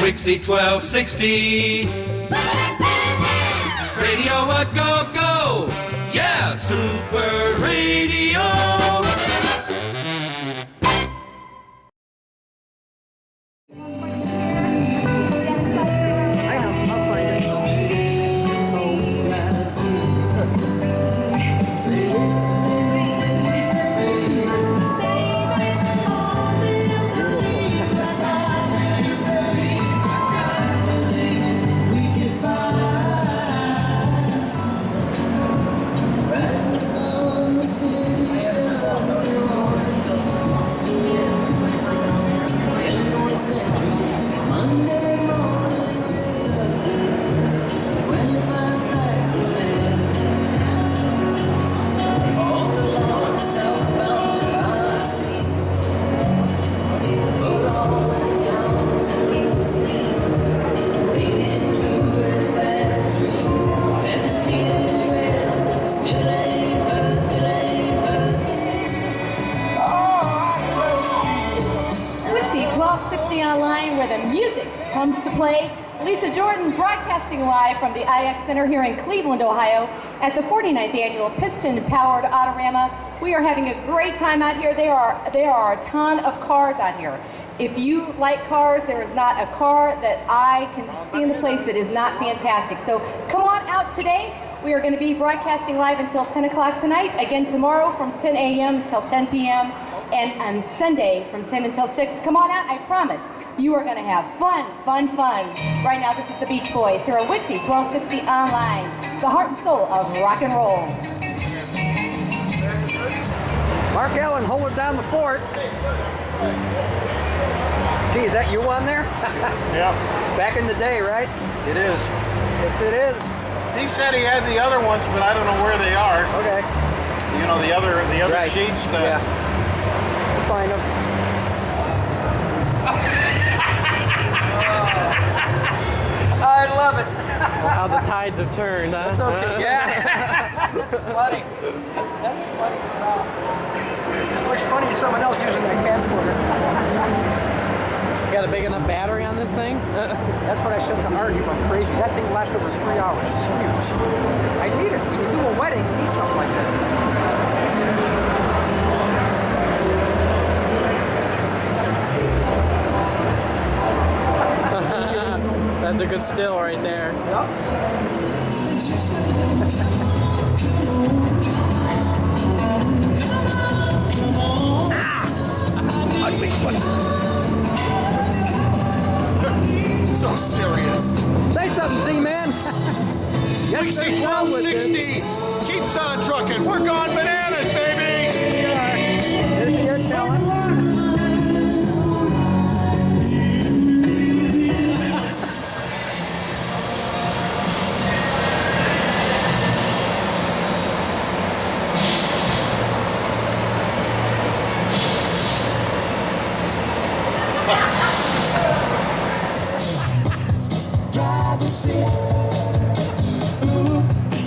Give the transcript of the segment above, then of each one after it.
WIXY1260. Radio a go-go. Yeah, Super Radio. Online, where the music comes to play. Lisa Jordan broadcasting live from the IX Center here in Cleveland, Ohio at the 49th annual Piston-Powered Autorama. We are having a great time out here. There are a ton of cars out here. If you like cars, there is not a car that I can see in the place that is not fantastic. So come on out today. We are going to be broadcasting live until 10 o'clock tonight. Again tomorrow from 10 a.m. till 10 p.m. and on Sunday from 10 until 6. Come on out, I promise. You are going to have fun, fun, fun. Right now, this is the Beach Boys here on WIXY1260 Online, the heart and soul of rock and roll. Mark Allen holding down the fort. Gee, is that you on there? Yeah. Back in the day, right? It is. Yes, it is. He said he had the other ones, but I don't know where they are. Okay. You know, the other right. sheets. Yeah. We'll find them. I love it. Well, how the tides have turned, huh? That's okay. Yeah. That's funny. That's funny. It looks funny to someone else using their camcorder. Got a big enough battery on this thing? That's what I said to Artie. I'm crazy. That thing lasts over 3 hours. It's huge. I need it. When you do a wedding, you need something like that. That's a good still right there. Yep. Ugly funny. So serious. Say something, Z-Man. WIXY1260 keeps on trucking. We're gone bananas, baby. Here's your talent.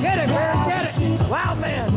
Get it, Barry, get it! Loud man!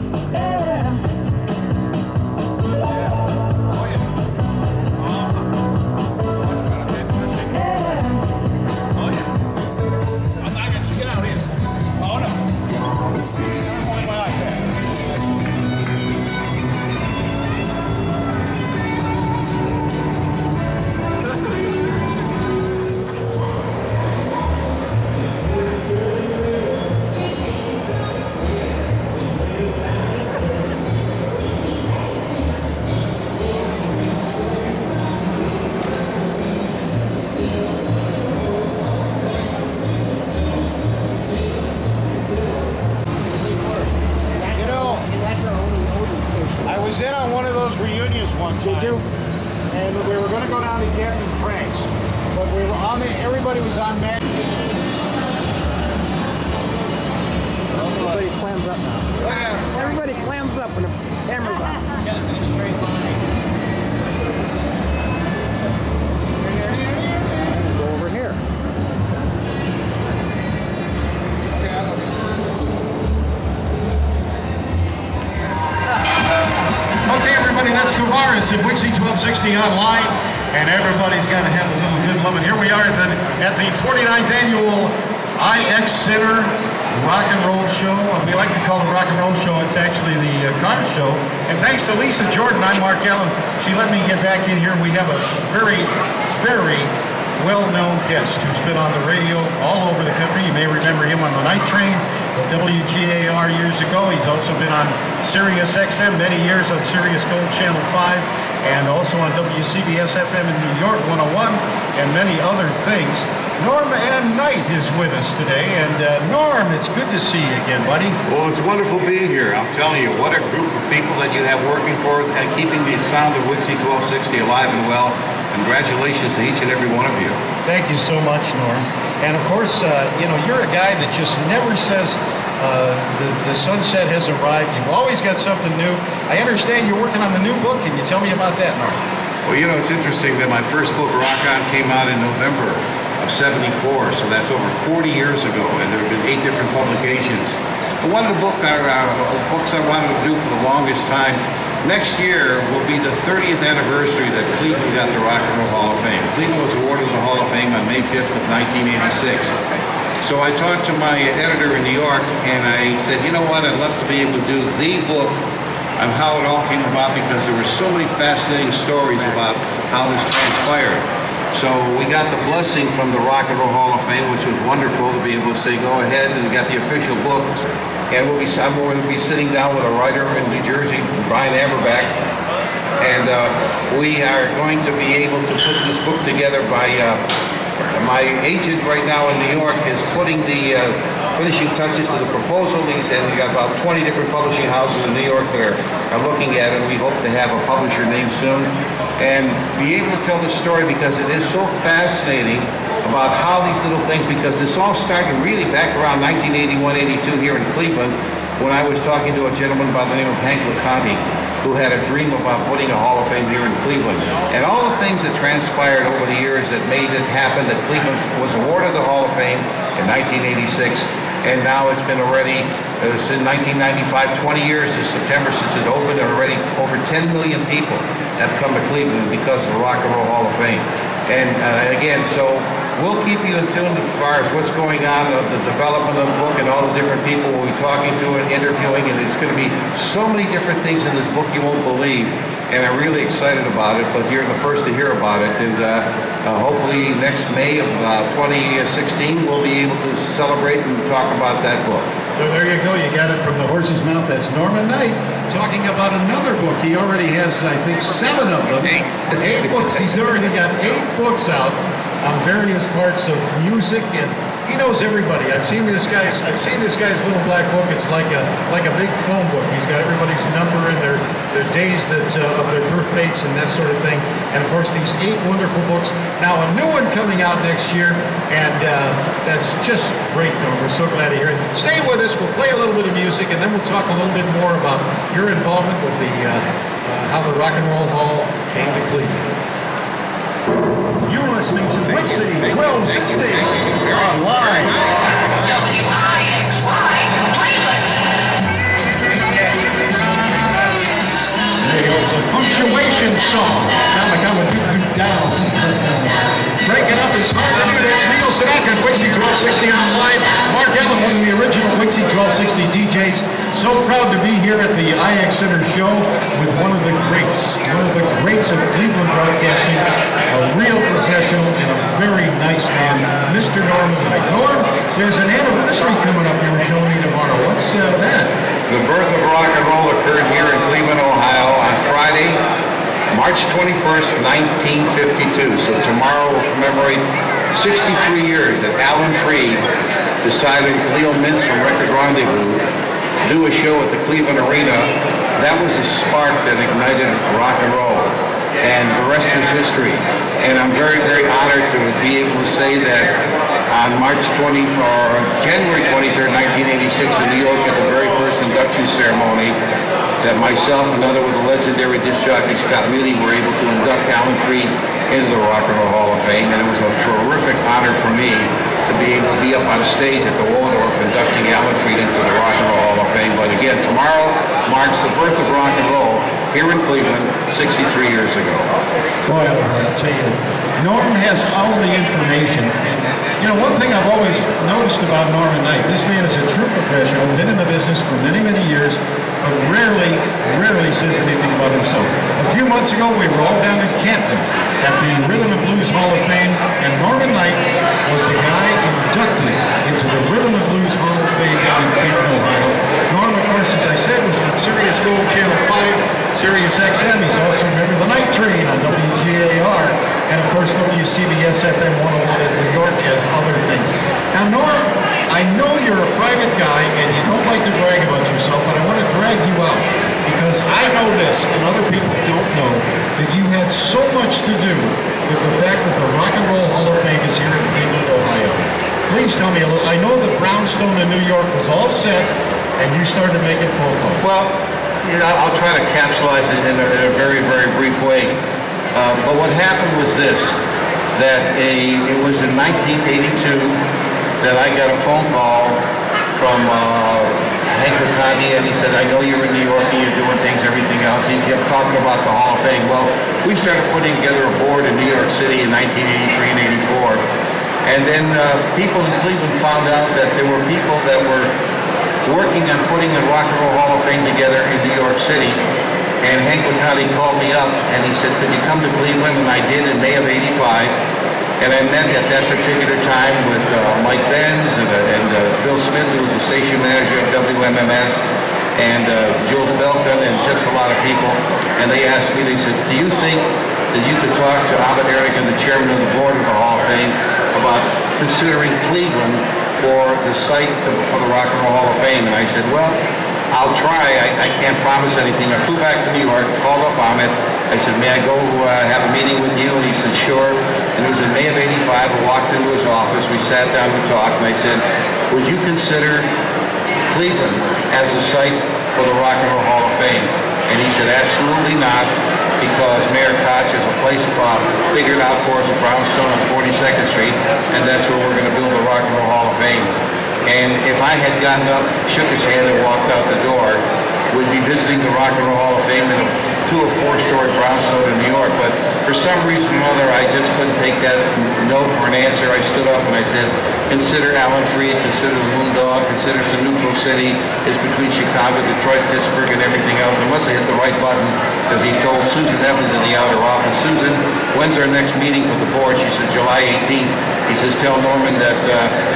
Did you? And we were going to go down to Captain Frank's, but we were on everybody was on man. Everybody clams up now. Everybody clams up when the camera's on. Guys in a straight line. Go over here. Okay, everybody, that's Tavares at WIXY1260 Online. and everybody's got to have a little good loving. Here we are at the 49th annual IX Center Rock and Roll Show. We like to call it Rock and Roll Show. It's actually the car show. And thanks to Lisa Jordan, I'm Mark Allen. She let me get back in here. We have a very, very well-known guest who's been on the radio all over the country. You may remember him on the night train at WGAR years ago. He's also been on Sirius XM many years on Sirius Gold Channel 5 and also on WCBS FM in New York 101 and many other things. Norm and Knight is with us today. And Norm, it's good to see you again, buddy. Well, it's wonderful being here. I'm telling you, what a group of people that you have working for and keeping the sound of WIXY1260 alive and well. Congratulations to each and every one of you. Thank you so much, Norm. And of course, you know, you're a guy that just never says the sunset has arrived. You've always got something new. I understand you're working on the new book. Can you tell me about that, Norm? Well, you know, it's interesting that my first book, Rock On, came out in November of '74, so that's over 40 years ago, and there have been 8 different publications. And one of the books I wanted to do for the longest time, next year will be the 30th anniversary that Cleveland got the Rock and Roll Hall of Fame. Cleveland was awarded the Hall of Fame on May 5th of 1986. So I talked to my editor in New York, and I said, you know what, I'd love to be able to do the book on how it all came about, because there were so many fascinating stories about how this transpired. So we got the blessing from the Rock and Roll Hall of Fame, which was wonderful to be able to say, go ahead, and we got the official book. And I'm going to be sitting down with a writer in New Jersey, Brian Averback, and we are going to be able to put this book together by my agent right now in New York is putting the finishing touches to the proposal. And we got about 20 different publishing houses in New York that are looking at it. We hope to have a publisher named soon and be able to tell the story, because it is so fascinating about how these little things, because this all started really back around 1981-82 here in Cleveland, when I was talking to a gentleman by the name of Hank LeConte, who had a dream about putting a Hall of Fame here in Cleveland. And all the things that transpired over the years that made it happen, that Cleveland was awarded the Hall of Fame in 1986, and now it's been already, since 1995, 20 years this September since it opened, and already over 10 million people have come to Cleveland because of the Rock and Roll Hall of Fame. And again, so we'll keep you in tune as far as what's going on, the development of the book, and all the different people we'll be talking to and interviewing, and it's going to be so many different things in this book you won't believe. And I'm really excited about it, but you're the first to hear about it. And hopefully next May of 2016, we'll be able to celebrate and talk about that book. So there you go. You got it from the horse's mouth. That's Norman Knight talking about another book. He already has, I think, 7 of them. 8 books. He's already got 8 books out on various parts of music, and he knows everybody. I've seen this guy's little black book. It's like a big phone book. He's got everybody's number and their days of their birth dates and that sort of thing. And of course, these 8 wonderful books. Now a new one coming out next year, and that's just great. Norm, we're so glad to hear it. Stay with us. We'll play a little bit of music, and then we'll talk a little bit more about your involvement with the how the Rock and Roll Hall came to Cleveland. You're listening to WIXY1260 Online. There you go. It's a punctuation song. Coming down. Break it up is hard to do. That's Neil Sedaka at WIXY1260 Online. Mark Allen, one of the original WIXY1260 DJs. So proud to be here at the IX Center show with one of the greats of Cleveland broadcasting, a real professional and a very nice man, Mr. Norman Knight. Norm, there's an anniversary coming up, you were telling me tomorrow. What's that? The birth of rock and roll occurred here in Cleveland, Ohio on Friday, March 21st, 1952. So tomorrow we'll commemorate 63 years that Alan Freed decided with Leo Mintz from Record Rendezvous to do a show at the Cleveland Arena. That was the spark that ignited rock and roll. And the rest is history. And I'm very, very honored to be able to say that on January 23rd, 1986 in New York at the very first induction ceremony, that myself and another with the legendary disc jockey Scott Mealy were able to induct Alan Freed into the Rock and Roll Hall of Fame. And it was a terrific honor for me to be able to be up on a stage at the Waldorf inducting Alan Freed into the Rock and Roll Hall of Fame. But again, tomorrow marks the birth of rock and roll here in Cleveland 63 years ago. Boy, I'll tell you, Norm has all the information. And, you know, one thing I've always noticed about Norman Knight, this man is a true professional, been in the business for many, many years, but rarely says anything about himself. A few months ago, we were all down in Canton at the Rhythm and Blues Hall of Fame, and Norman Knight was the guy inducted into the Rhythm and Blues Hall of Fame down in Canton, Ohio. Norm, of course, as I said, was on Sirius Gold Channel 5, Sirius XM. He's also a member of the Night Train on WGAR, and of course WCBS FM 101 in New York, as other things. Now, Norm, I know you're a private guy and you don't like to brag about yourself, but I want to drag you out because I know this and other people don't know that you had so much to do with the fact that the Rock and Roll Hall of Fame is here in Cleveland, Ohio. Please tell me a little. I know that Brownstone in New York was all set and you started making phone calls. Well, you know, I'll try to capsulize it in a very, very brief way. But what happened was this, that it was in 1982 that I got a phone call from Hank Riccardi, and he said, I know you're in New York and you're doing things, everything else. He kept talking about the Hall of Fame. Well, we started putting together a board in New York City in 1983 and 84. And then people in Cleveland found out that there were people that were working on putting the Rock and Roll Hall of Fame together in New York City. And Hank Riccardi called me up and he said, could you come to Cleveland? And I did in May of 85. And I met at that particular time with Mike Benz and Bill Smith, who was the station manager of WMMS, and Jules Belton, and just a lot of people. And they asked me, they said, do you think that you could talk to Ahmet Ertegun, the chairman of the board of the Hall of Fame, about considering Cleveland for the site for the Rock and Roll Hall of Fame? And I said, well, I'll try. I can't promise anything. I flew back to New York, called up Ahmet. I said, may I go have a meeting with you? And he said, sure. And it was in May of 85. I walked into his office. We sat down and talked. And I said, would you consider Cleveland as a site for the Rock and Roll Hall of Fame? And he said, absolutely not, because Mayor Koch has a place figured out for us at Brownstone on 42nd Street, and that's where we're going to build the Rock and Roll Hall of Fame. And if I had gotten up, shook his hand, and walked out the door, we'd be visiting the Rock and Roll Hall of Fame in a 2- or 4-story brownstone in New York. But for some reason or other, I just couldn't take that no for an answer. I stood up and I said, consider Alan Freed, consider the Moondog, consider the neutral city. It's between Chicago, Detroit, Pittsburgh, and everything else. I must have hit the right button because he told Susan Evans in the outer office, Susan, when's our next meeting with the board? She said, July 18th. He says, tell Norman that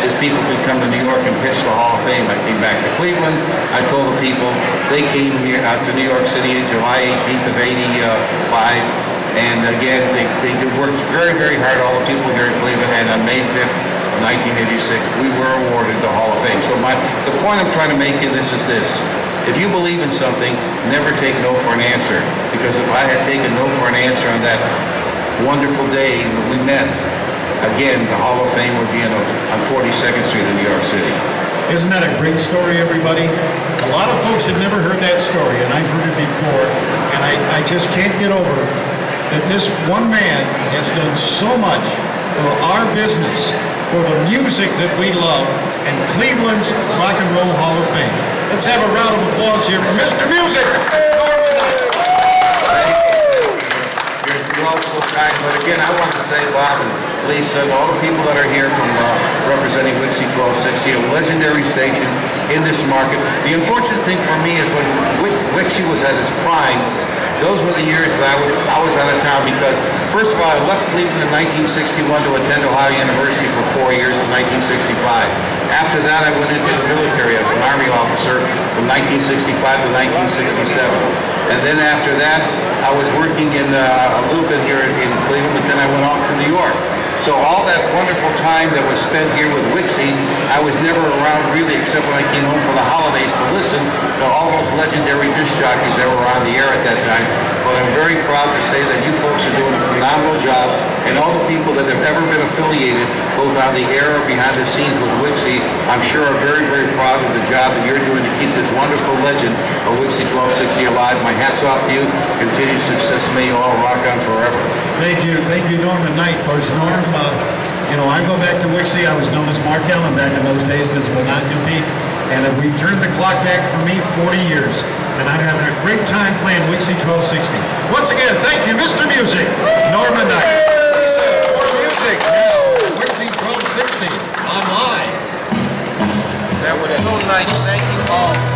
his people can come to New York and pitch the Hall of Fame. I came back to Cleveland. I told the people, they came here out to New York City on July 18th of 85. And again, they worked very, very hard, all the people here in Cleveland. And on May 5th of 1986, we were awarded the Hall of Fame. So the point I'm trying to make in this is this. If you believe in something, never take no for an answer. Because if I had taken no for an answer on that wonderful day that we met, again, the Hall of Fame would be on 42nd Street in New York City. Isn't that a great story, everybody? A lot of folks have never heard that story, and I've heard it before, and I just can't get over that this one man has done so much for our business, for the music that we love, and Cleveland's Rock and Roll Hall of Fame. Let's have a round of applause here for Mr. Music, Norman Knight. You're all so kind, but again, I want to say, Bob and Lisa, and all the people that are here from representing WIXY1260, a legendary station in this market. The unfortunate thing for me is when WIXY was at its prime, those were the years that I was out of town because, first of all, I left Cleveland in 1961 to attend Ohio University for 4 years in 1965. After that, I went into the military as an Army officer from 1965 to 1967. And then after that, I was working in a little bit here in Cleveland, but then I went off to New York. So all that wonderful time that was spent here with WIXY, I was never around really except when I came home for the holidays to listen to all those legendary disc jockeys that were on the air at that time. But I'm very proud to say that you folks are doing a phenomenal job, and all the people that have ever been affiliated, both on the air or behind the scenes with WIXY, I'm sure are very, very proud of the job that you're doing to keep this wonderful legend of WIXY1260 alive. My hat's off to you. Continued success. May you all rock on forever. Thank you, Norman Knight. Of course, Norm, I go back to WIXY. I was known as Mark Allen back in those days because of a non-compete. And we turned the clock back for me 40 years. And I'm having a great time playing WIXY1260. Once again, thank you, Mr. Music. nice. Thank you all.